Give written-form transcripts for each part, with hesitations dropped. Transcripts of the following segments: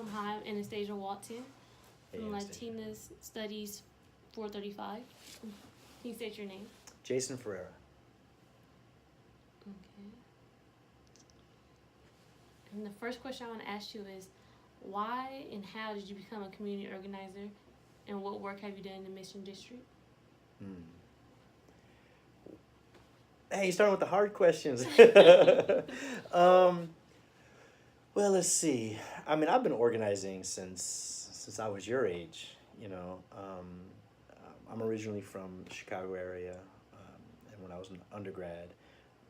Hi, I'm Anastasia Walton Hey, from Anastasia. Latinas Studies 435. Can you state your name? Jason Ferreira. Okay. And the first question I want to ask you is, why and how did you become a community organizer, and what work have you done in the Mission District? Hey, you starting with the hard questions. Well, let's see. I mean, I've been organizing since I was your age. You know, I'm originally from the Chicago area, and when I was an undergrad,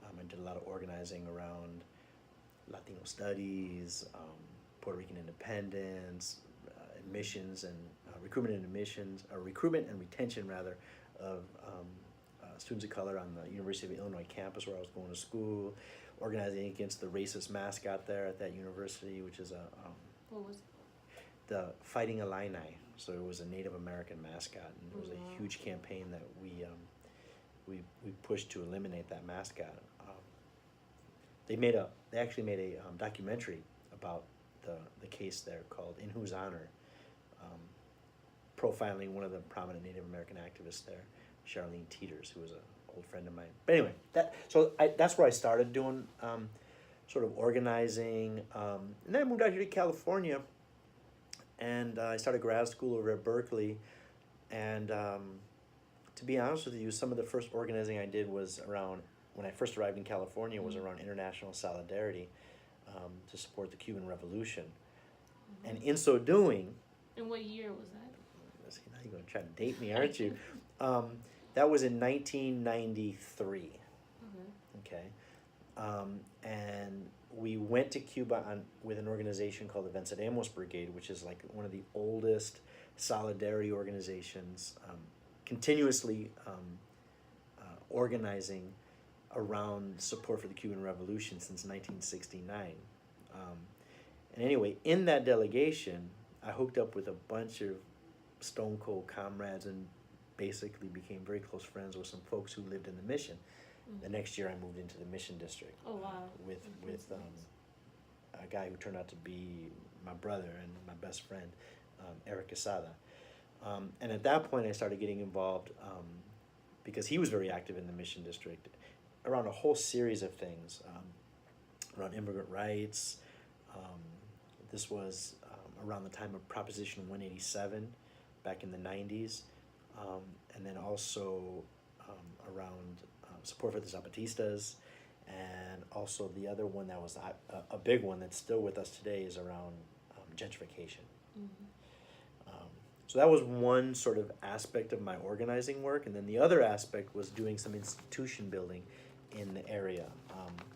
I did a lot of organizing around Latino studies, Puerto Rican independence, admissions and recruitment and admissions, or recruitment and retention rather, of students of color on the University of Illinois campus where I was going to school, organizing against the racist mascot there at that university, which is What was it? the Fighting Illini. So it was a Native American mascot, and it was Wow. a huge campaign that we pushed to eliminate that mascot. They actually made a documentary about the case there called In Whose Honor, profiling one of the prominent Native American activists there, Charlene Teeters, who was an old friend of mine. But anyway, that's where I started doing sort of organizing, and then I moved out here to California, and I started grad school over at Berkeley, and to be honest with you, some of the first organizing I did was around, when I first arrived in California, was around international solidarity to support the Cuban Revolution. And in so doing... And what year was that? See, now you're going to try to date me, aren't you? That was in 1993. Okay. And we went to Cuba with an organization called the Venceremos Brigade, which is like one of the oldest solidarity organizations, continuously organizing around support for the Cuban Revolution since 1969. And anyway, in that delegation, I hooked up with a bunch of stone cold comrades and basically became very close friends with some folks who lived in the Mission. The next year I moved into the Mission District. Oh, wow. With a guy who turned out to be my brother and my best friend, Eric Quesada. And at that point I started getting involved, because he was very active in the Mission District, around a whole series of things, around immigrant rights. This was around the time of Proposition 187 back in the 90s, and then also around support for the Zapatistas, and also the other one that was a big one that's still with us today is around gentrification. So that was one sort of aspect of my organizing work, and then the other aspect was doing some institution building in the area,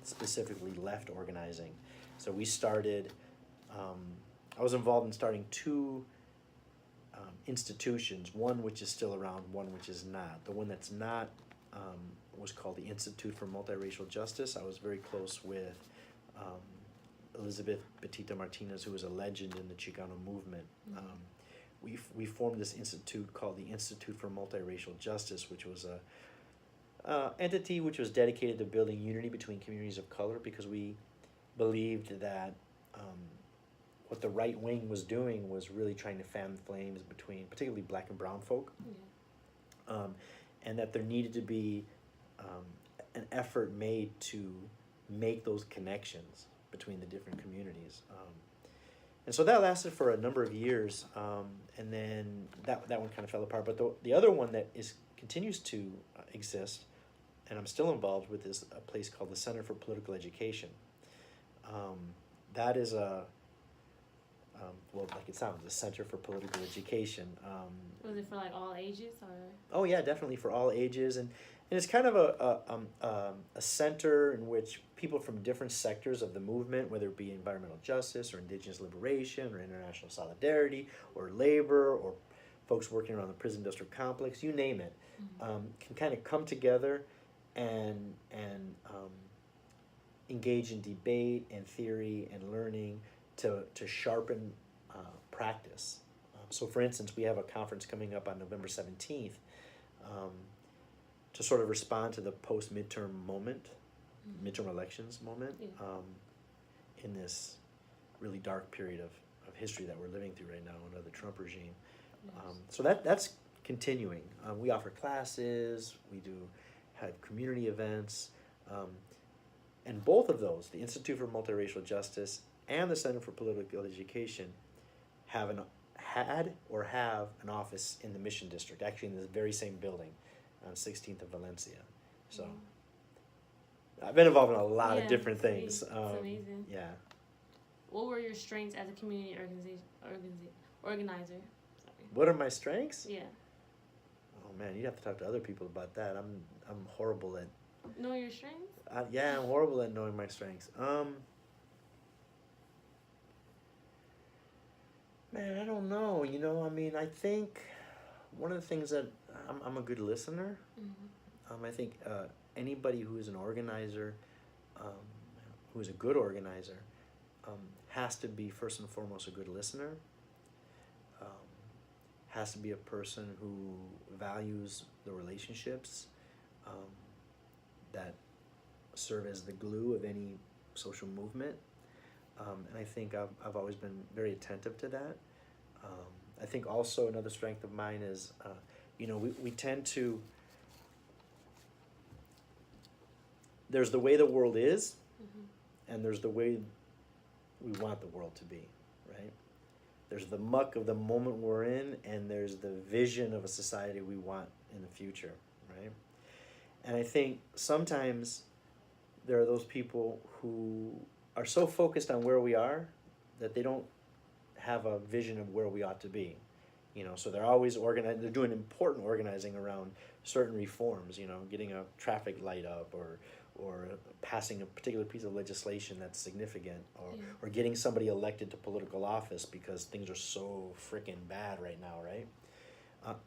specifically left organizing. So we started, I was involved in starting two institutions, one which is still around, one which is not. The one that's not was called the Institute for Multiracial Justice. I was very close with Elizabeth Betita Martinez, who was a legend in the Chicano movement. We formed this institute called the Institute for Multiracial Justice, which was a entity which was dedicated to building unity between communities of color, because we believed that what the right wing was doing was really trying to fan the flames between particularly black and brown folk, and that there needed to be an effort made to make those connections between the different communities. And so that lasted for a number of years, and then that one kind of fell apart. But the other one that continues to exist, and I'm still involved with, is a place called the Center for Political Education. That is well, like it sounds, the Center for Political Education. Was it for like all ages, or? Oh yeah, definitely for all ages, and it's kind of a center in which people from different sectors of the movement, whether it be environmental justice or indigenous liberation or international solidarity or labor or folks working around the prison district complex, you name it, can kind of come together and engage in debate and theory and learning to sharpen practice. So for instance, we have a conference coming up on November 17th to sort of respond to the post-midterm moment, midterm elections moment, in this really dark period of of history that we're living through right now under the Trump regime. Yes. So that's continuing. We offer classes, we do have community events, and both of those, the Institute for Multiracial Justice and the Center for Political Education, have an office in the Mission District, actually in the very same building on 16th of Valencia. So I've been involved in a lot of different things. It's amazing. Yeah. What were your strengths as a community organizer? Sorry. What are my strengths? Yeah. Oh man, you'd have to talk to other people about that. I'm horrible at. Know your strengths? Yeah, I'm horrible at knowing my strengths. Man, I don't know. You know, I mean, I think one of the things that I'm a good listener. Mm-hmm. I think anybody who is an organizer, who is a good organizer, has to be first and foremost a good listener. Has to be a person who values the relationships that serve as the glue of any social movement. And I think I've always been very attentive to that. I think also another strength of mine is, we tend to, there's the way the world is, Mm-hmm. and there's the way we want the world to be, right? There's the muck of the moment we're in, and there's the vision of a society we want in the future, right? And I think sometimes there are those people who are so focused on where we are that they don't have a vision of where we ought to be. So they're always they're doing important organizing around certain reforms, getting a traffic light up or passing a particular piece of legislation that's significant, or getting somebody elected to political office because things are so freaking bad right now, right?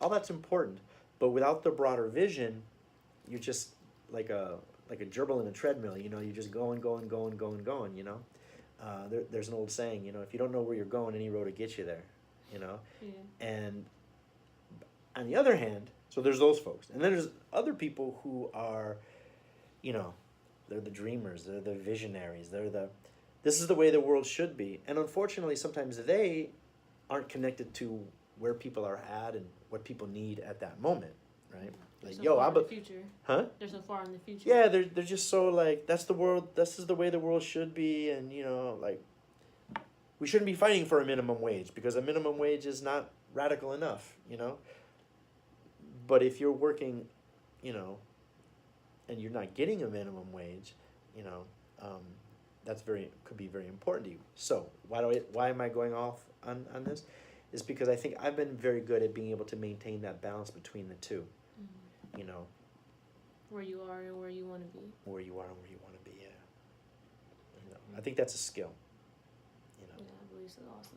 All that's important, but without the broader vision, you're just like a gerbil in a treadmill. You're just going. There's an old saying, if you don't know where you're going, any road will get you there. Yeah. And on the other hand, so there's those folks, and then there's other people who are, they're the dreamers, they're the visionaries, this is the way the world should be. And unfortunately, sometimes they aren't connected to where people are at and what people need at that moment, right? Like, in the future. Huh? They're so far in the future. Yeah, they're just so like, that's the world, this is the way the world should be, and we shouldn't be fighting for a minimum wage because a minimum wage is not radical enough, But if you're working, and you're not getting a minimum wage, could be very important to you. So why am I going off on this? Is because I think I've been very good at being able to maintain that balance between the two. Mm-hmm. Where you are and where you want to be. Where you are and where you want to be, yeah. I think that's a skill. Yeah, I believe so also.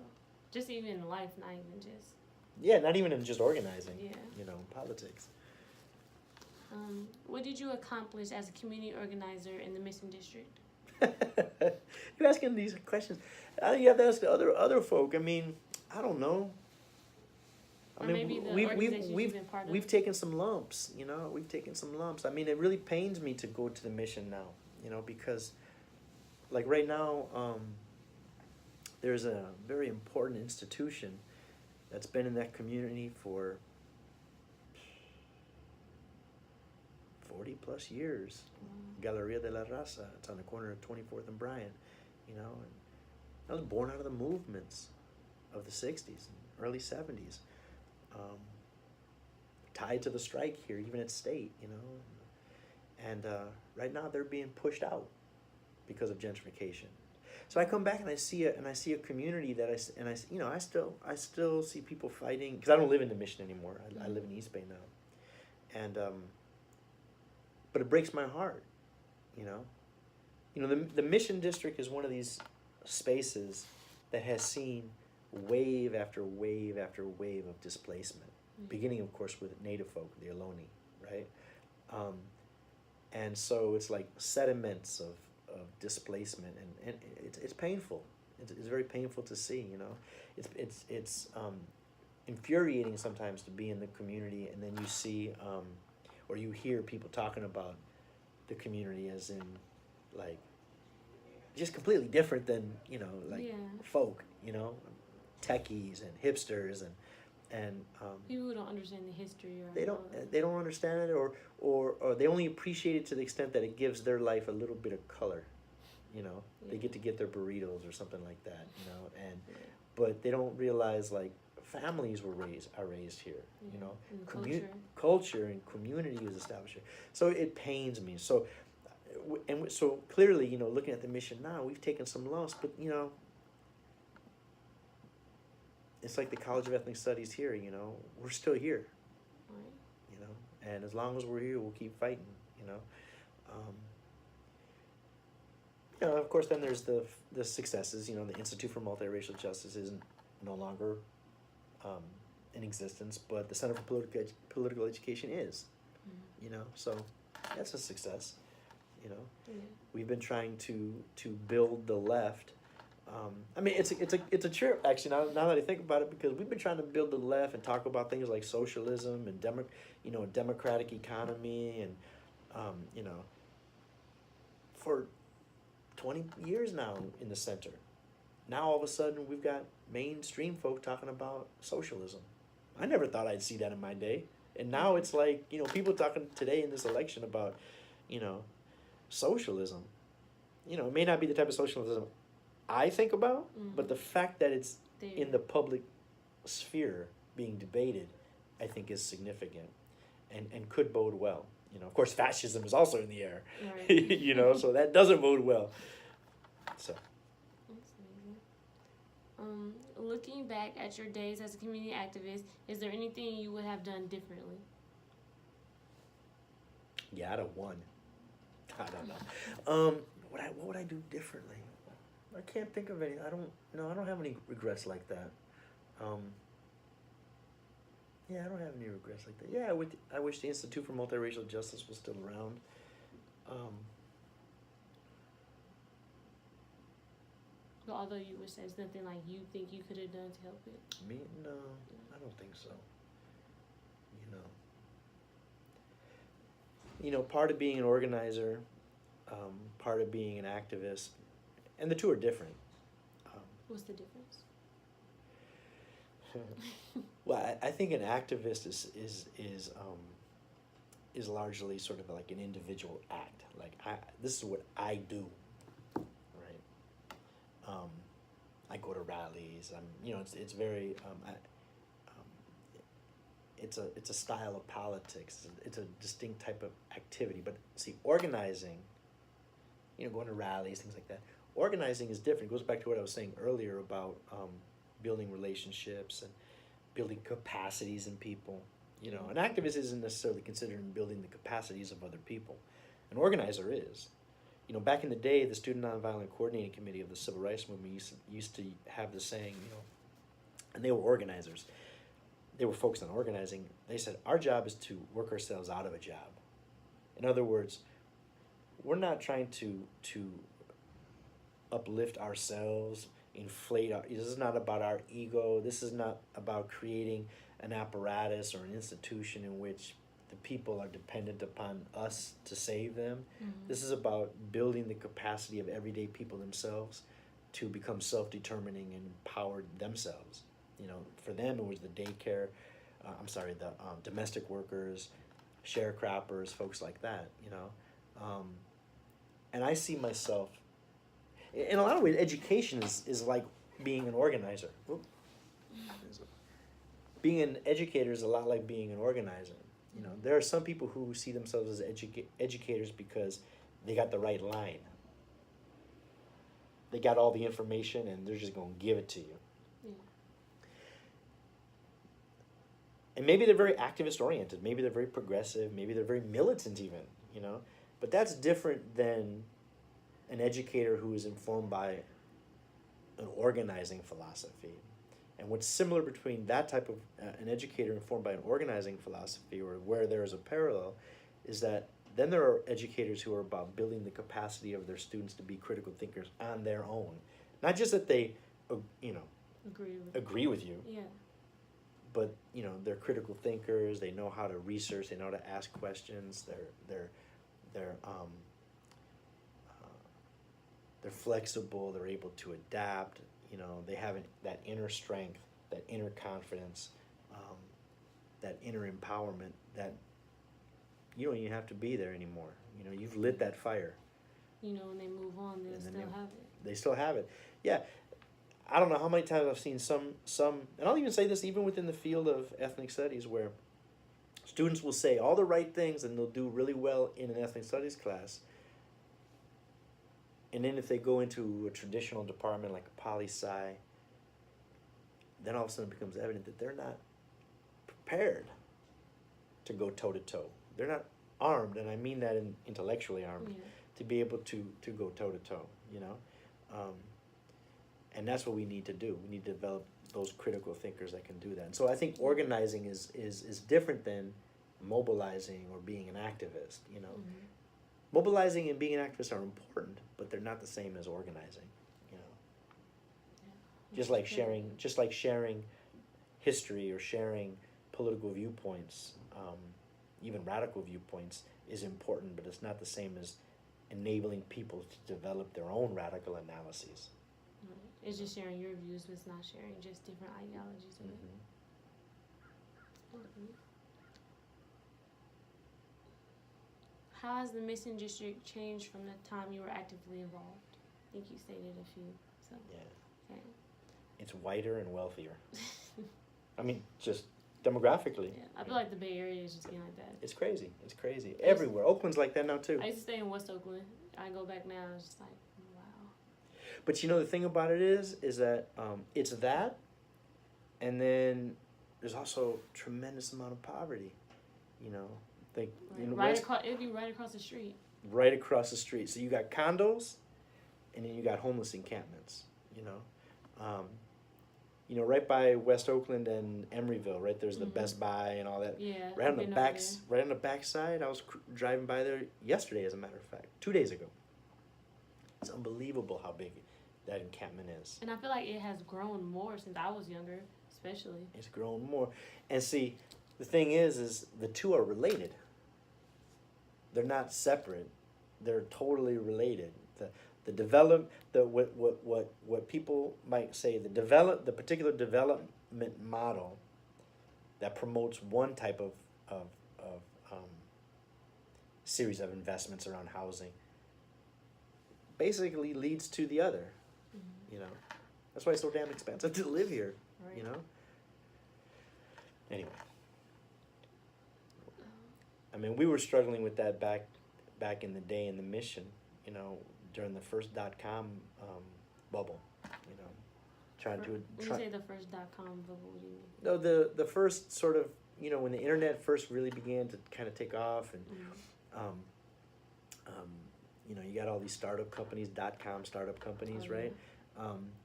Just even in life, not even just. Yeah, not even in just organizing. Yeah. Politics. What did you accomplish as a community organizer in the Mission District? You're asking these questions. You have to ask the other folk. I mean, I don't know. We've taken some lumps. We've taken some lumps. I mean, it really pains me to go to the mission now. Because, like right now, there's a very important institution that's been in that community for 40 plus years. Galeria de la Raza. It's on the corner of 24th and Bryant. And I was born out of the movements of the 60s and early 70s. Tied to the strike here, even at state, and right now they're being pushed out because of gentrification. So I come back and I see a community that I still see people fighting, because I don't live in the Mission anymore. I live in East Bay now, and but it breaks my heart, the Mission District is one of these spaces that has seen wave after wave after wave of displacement, beginning of course with Native folk, the Ohlone, right? And so it's like sediments of displacement, and it's painful. It's very painful to see, It's infuriating sometimes to be in the community, and then you see or you hear people talking about the community as in like just completely different than folk, techies and hipsters and People who don't understand the history or they don't understand it, or they only appreciate it to the extent that it gives their life a little bit of color. You know, they get to get their burritos or something like that. You know, and but they don't realize like families are raised here. You know, culture and community is established here. So it pains me. So so clearly, you know, looking at the mission now, we've taken some loss, but you know, it's like the College of Ethnic Studies here. You know, we're still here. Right. You know, and as long as we're here, we'll keep fighting. You know. You know, of course, then there's the successes. You know, the Institute for Multiracial Justice is no longer in existence, but the Center for Political Education is. Mm-hmm. You know, so that's a success. You know, we've been trying to build the left. I mean, it's a trip actually. Now that I think about it, because we've been trying to build the left and talk about things like socialism and democratic economy and you know, for 20 years now in the center. Now all of a sudden we've got mainstream folk talking about socialism. I never thought I'd see that in my day. And now it's like, you know, people talking today in this election about, you know, socialism. You know, it may not be the type of socialism I think about, but the fact that it's in the public sphere being debated, I think is significant and could bode well. You know, of course, fascism is also in the air. Right. You know, so that doesn't bode well. So. That's amazing. Looking back at your days as a community activist, is there anything you would have done differently? Yeah, I'd have won. I don't know. What would I do differently? I can't think of any. I don't have any regrets like that. Yeah, I don't have any regrets like that. Yeah, I wish the Institute for Multiracial Justice was still around. But although you wish there's nothing like you think you could have done to help it? Me? No, I don't think so. You know, part of being an organizer, part of being an activist, and the two are different. What's the difference? Well, I think an activist is largely sort of like an individual act. Like this is what I do, right? I go to rallies. You know, it's very it's a style of politics. It's a distinct type of activity. But see, organizing, you know, going to rallies, things like that. Organizing is different. It goes back to what I was saying earlier about building relationships and building capacities in people. You know, an activist isn't necessarily considered in building the capacities of other people. An organizer is. You know, back in the day, the Student Nonviolent Coordinating Committee of the Civil Rights Movement used to have the saying, you know, and they were organizers. They were focused on organizing. They said, our job is to work ourselves out of a job. In other words, we're not trying to uplift ourselves, inflate our, this is not about our ego. This is not about creating an apparatus or an institution in which the people are dependent upon us to save them. Mm-hmm. This is about building the capacity of everyday people themselves to become self-determining and empowered themselves. You know, for them it was the daycare, the domestic workers, sharecroppers, folks like that, you know. And I see myself, in a lot of ways, education is like being an organizer. Being an educator is a lot like being an organizer. You know, there are some people who see themselves as educators because they got the right line. They got all the information and they're just going to give it to you. Yeah. And maybe they're very activist oriented. Maybe they're very progressive. Maybe they're very militant even, you know. But that's different than an educator who is informed by an organizing philosophy. And what's similar between that type of an educator informed by an organizing philosophy, or where there is a parallel, is that then there are educators who are about building the capacity of their students to be critical thinkers on their own. Not just that they, you know, agree with you. Yeah. But, you know, they're critical thinkers. They know how to research. They know how to ask questions. They're flexible. They're able to adapt. You know, they have that inner strength, that inner confidence, that inner empowerment that you don't even have to be there anymore. You know, you've lit that fire. You know, when they move on, they'll still have it. They still have it. Yeah. I don't know how many times I've seen some, and I'll even say this even within the field of ethnic studies, where students will say all the right things and they'll do really well in an ethnic studies class. And then if they go into a traditional department like a poli-sci, then all of a sudden it becomes evident that they're not prepared to go toe-to-toe. They're not armed, and I mean that intellectually armed, to be able to go toe-to-toe, you know? And that's what we need to do. We need to develop those critical thinkers that can do that. And so I think organizing is different than mobilizing or being an activist, you know? Mm-hmm. Mobilizing and being an activist are important, but they're not the same as organizing, you know? Yeah. Just like sharing history or sharing political viewpoints, even radical viewpoints, is important, but it's not the same as enabling people to develop their own radical analyses. Right. It's just sharing your views, but it's not sharing just different ideologies with it. Mm-hmm. How has the mission district changed from the time you were actively involved? I think you stated a few. So Yeah. Okay. It's whiter and wealthier. I mean, just demographically. Yeah, I feel like the Bay Area is just getting like that. It's crazy. It's crazy. Everywhere. Oakland's like that now too. I used to stay in West Oakland. I go back now, it's just like, wow. But you know, the thing about it is that it's that, and then there's also tremendous amount of poverty. You know, like It'd be right across the street. Right across the street. So you got condos, and then you got homeless encampments. You know, right by West Oakland and Emeryville, right? There's the Best Buy and all that. Yeah. Right on the back side. I was driving by there yesterday, as a matter of fact, 2 days ago. It's unbelievable how big that encampment is. And I feel like it has grown more since I was younger, especially. It's grown more, and see, the thing is the two are related. They're not separate. They're totally related. What people might say, the particular development model that promotes one type of series of investments around housing basically leads to the other. You know, that's why it's so damn expensive to live here. Right. You know. Anyway, I mean, we were struggling with that back in the day in the mission. You know, during the first .com bubble, you know, When you say the first .com bubble, what do you mean? No, the first sort of, you know, when the internet first really began to kind of take off, and you know, you got all these startup companies, .com startup companies, right?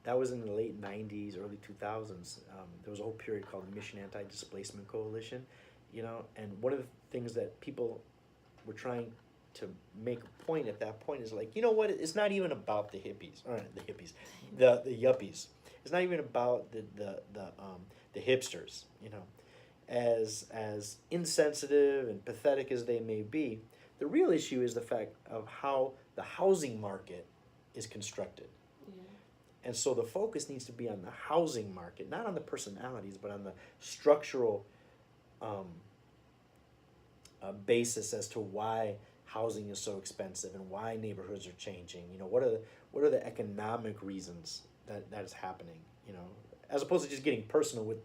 That was in the late 90s, early 2000s. There was a whole period called the Mission Anti-Displacement Coalition, you know, and one of the things that people were trying to make a point at that point is like, you know what, it's not even about the yuppies. It's not even about the hipsters, you know. As insensitive and pathetic as they may be, the real issue is the fact of how the housing market is constructed. Yeah. And so the focus needs to be on the housing market, not on the personalities, but on the structural basis as to why housing is so expensive and why neighborhoods are changing. You know, what are the economic reasons that is happening, you know, as opposed to just getting personal with,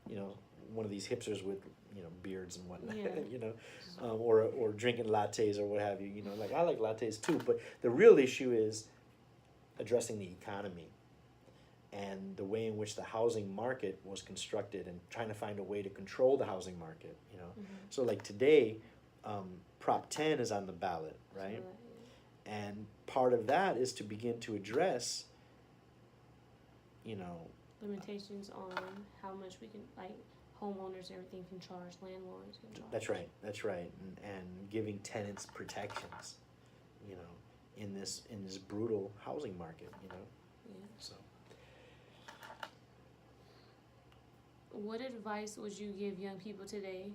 you know, one of these hipsters with, you know, beards and whatnot, you know, or drinking lattes or what have you, you know, like I like lattes too, but the real issue is addressing the economy and the way in which the housing market was constructed and trying to find a way to control the housing market, you know. So like today, Prop 10 is on the ballot, right? And part of that is to begin to address, you know, limitations on how much we can, like, homeowners, everything can charge, landlords can charge. That's right, and giving tenants protections, you know, in this brutal housing market, you know. Yeah. So. What advice would you give young people today?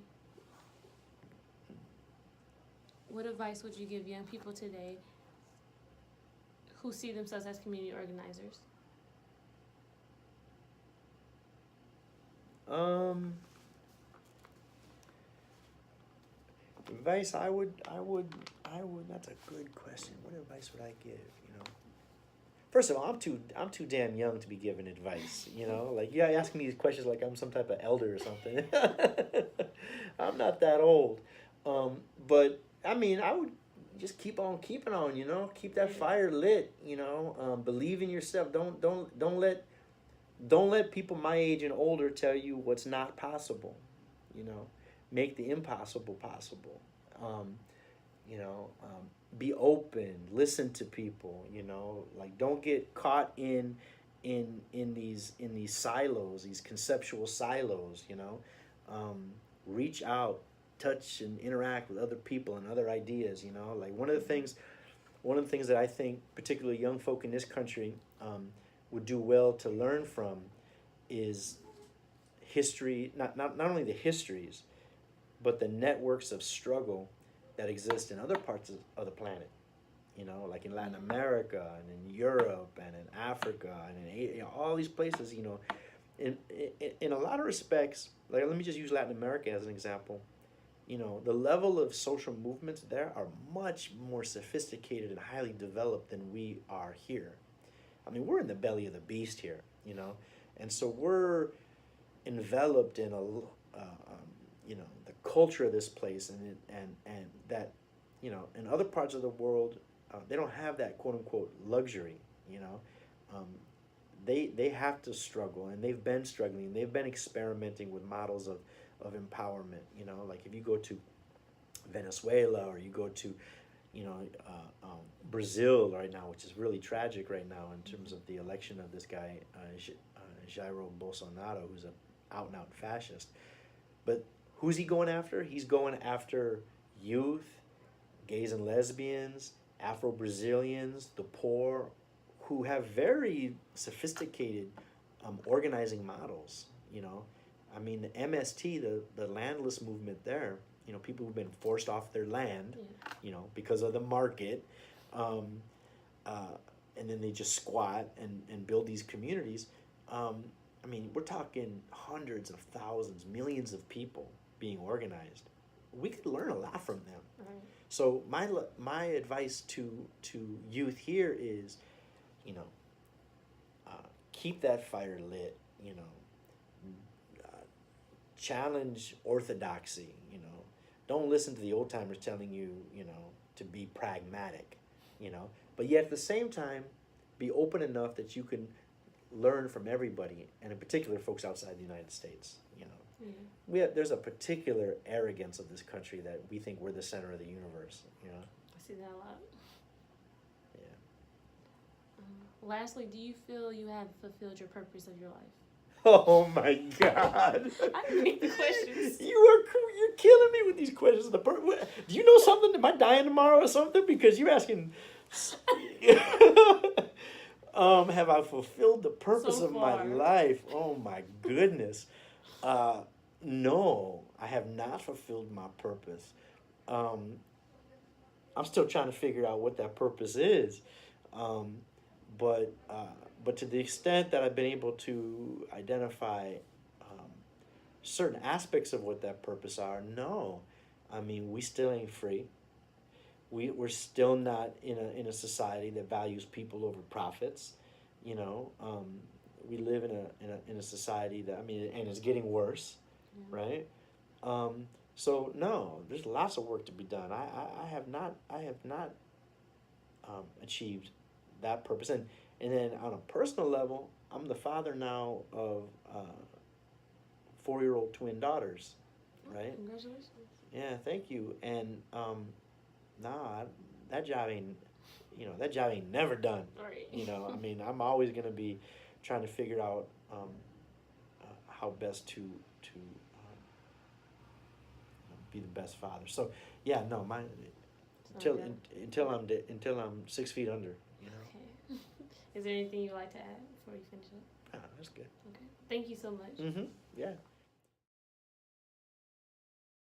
What advice would you give young people today who see themselves as community organizers? Advice I would, that's a good question. What advice would I give, you know? First of all, I'm too damn young to be giving advice, you know? Like, yeah, asking me these questions like I'm some type of elder or something. I'm not that old. But, I mean, I would just keep on keeping on, you know? Keep that fire lit, you know? Believe in yourself. Don't let people my age and older tell you what's not possible, you know? Make the impossible possible. You know, be open, listen to people, you know, like don't get caught in these silos, these conceptual silos, you know. Reach out, touch and interact with other people and other ideas, you know. Like one of the things that I think particularly young folk in this country would do well to learn from is history, not only the histories, but the networks of struggle that exist in other parts of the planet, you know, like in Latin America and in Europe and in Africa and in, you know, all these places, you know, in a lot of respects, like let me just use Latin America as an example. You know, the level of social movements there are much more sophisticated and highly developed than we are here. I mean, we're in the belly of the beast here, you know, and so we're enveloped in you know, the culture of this place, and that, you know, in other parts of the world, they don't have that quote unquote luxury, you know. They have to struggle, and they've been struggling. They've been experimenting with models of empowerment, you know, like if you go to Venezuela or you go to, you know, Brazil right now, which is really tragic right now in terms of the election of this guy, Jair Bolsonaro, who's a out and out fascist. But who's he going after? He's going after youth, gays and lesbians, Afro-Brazilians, the poor, who have very sophisticated organizing models, you know. I mean, the MST, the landless movement there, you know, people who've been forced off their land, you know, because of the market, and then they just squat and build these communities. I mean, we're talking hundreds of thousands, millions of people being organized. We could learn a lot from them. Right. So my advice to youth here is, you know, keep that fire lit, you know, challenge orthodoxy, you know. Don't listen to the old timers telling you, you know, to be pragmatic, you know. But yet at the same time, be open enough that you can learn from everybody, and in particular folks outside the United States, you know. Mm-hmm. There's a particular arrogance of this country that we think we're the center of the universe, you know. I see that a lot. Yeah. Lastly, do you feel you have fulfilled your purpose of your life? Oh my God! I didn't make the questions. You're killing me with these questions. Do you know something? Am I dying tomorrow or something? Because you're asking. Have I fulfilled the purpose of my life? Oh my goodness. No, I have not fulfilled my purpose. I'm still trying to figure out what that purpose is. But to the extent that I've been able to identify certain aspects of what that purpose are, no. I mean, we still ain't free. We're still not in a society that values people over profits. You know, we live in a society that, I mean, and it's getting worse, right? So no, there's lots of work to be done. I have not achieved that purpose, and then on a personal level, I'm the father now of 4-year-old twin daughters, right? Congratulations. Yeah, thank you. And that job ain't never done. Right. You know, I mean, I'm always gonna be trying to figure out how best to be the best father. So yeah, no, until I'm 6 feet under. You know. Okay. Is there anything you'd like to add before you finish up? That's good. Okay. Thank you so much. Yeah.